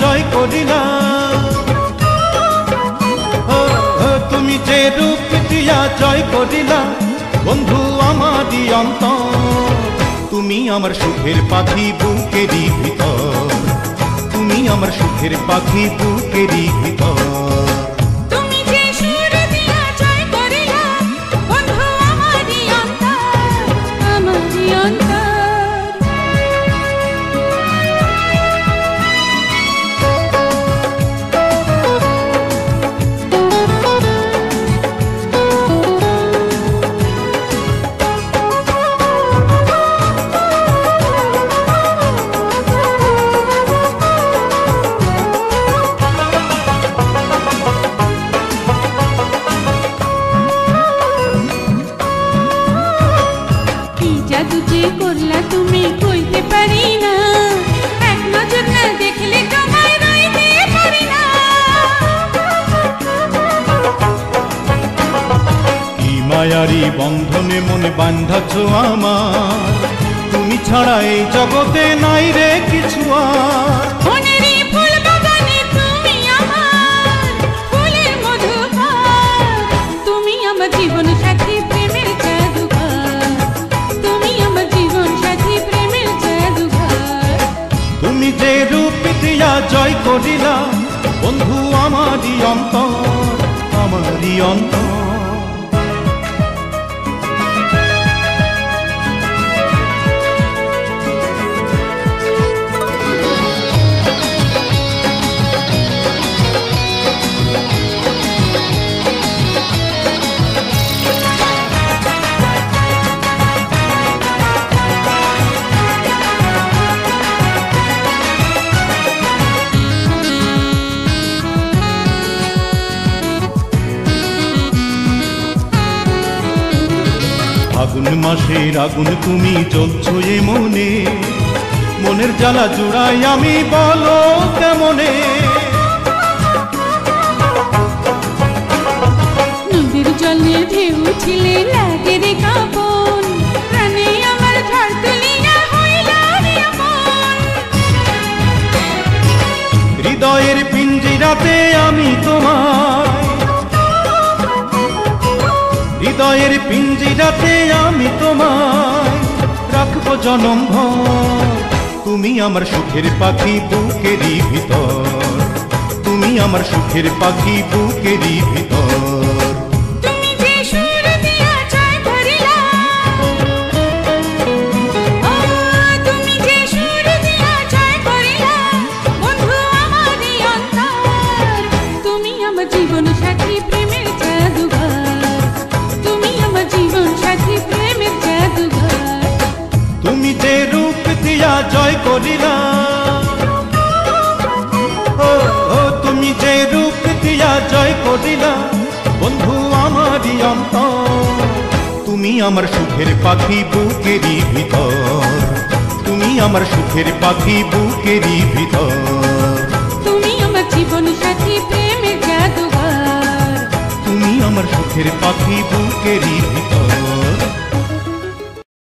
জয় করিলা, তুমি যে রূপ দিয়া জয় করিলা বন্ধু আমারই অন্তর। তুমি আমার সুখের পাখি বুকেরই ভিতর, তুমি আমার সুখের পাখি বুকেরই ভিতর। করলা তুমি কইতে পারি না, এক নজর না দেখলে তোমায় রইতে পারি না। কি মায়ারি বন্ধনে মনে বাঁধাছ আমার, তুমি ছাড়া এই জগতে নাই রে কিছু আর। মনেরই ফুল বাগানে তুমি আমার ফুলের মধুকর, তুমি আমার জীবন সাথী প্রেমের জাদুঘর, তুমি আমার জীবন সাথী প্রেমের জাদুঘর। তুমি যে রূপ দিয়া জয় করিলা বন্ধু আমারই অন্তর, আমারই অন্তর। আগুন মাসের আগুন তুমি জ্বলছো এ মনে, মনের জ্বালা জুড়াই আমি বলো কেমনে। নদীর জলে ঢেউ ছিলে লাগে রে কাঁপন, প্রাণে আমার ঝড় তুলিয়া হইল রে আপন। হৃদয়ের পিঞ্জিরাতে আমি তোমার, হৃদয়ের পিঞ্জিরাতে আমি তোমায় রাখবো জনম ভর। তুমি আমার সুখের পাখি বুকেরই ভিতর, তুমি আমার সুখের পাখি বুকেরই ভিতর। তুমি যে সুর দিয়া জয় করিলা, ও তুমি যে সুর দিয়া জয় করিলা বন্ধু আমারই অন্তর। তুমি আমার জীবন সাথী প্রেমের জাদুঘর, তুমি আমার জীবন সাথী প্রেমের জাদুঘর। তুমি যে রূপ দিয়া জয় করিলা, তুমি যে রূপ দিয়া জয় করিলা বন্ধু আমারই অন্তর। তুমি আমার সুখের পাখি বুকেরই ভিতর, তুমি আমার সুখের পাখি বুকেরই ভিতর। তুমি আমার জীবন সাথী প্রেমের জাদুঘর, তুমি আমার সুখের পাখি বুকেরই ভিতর।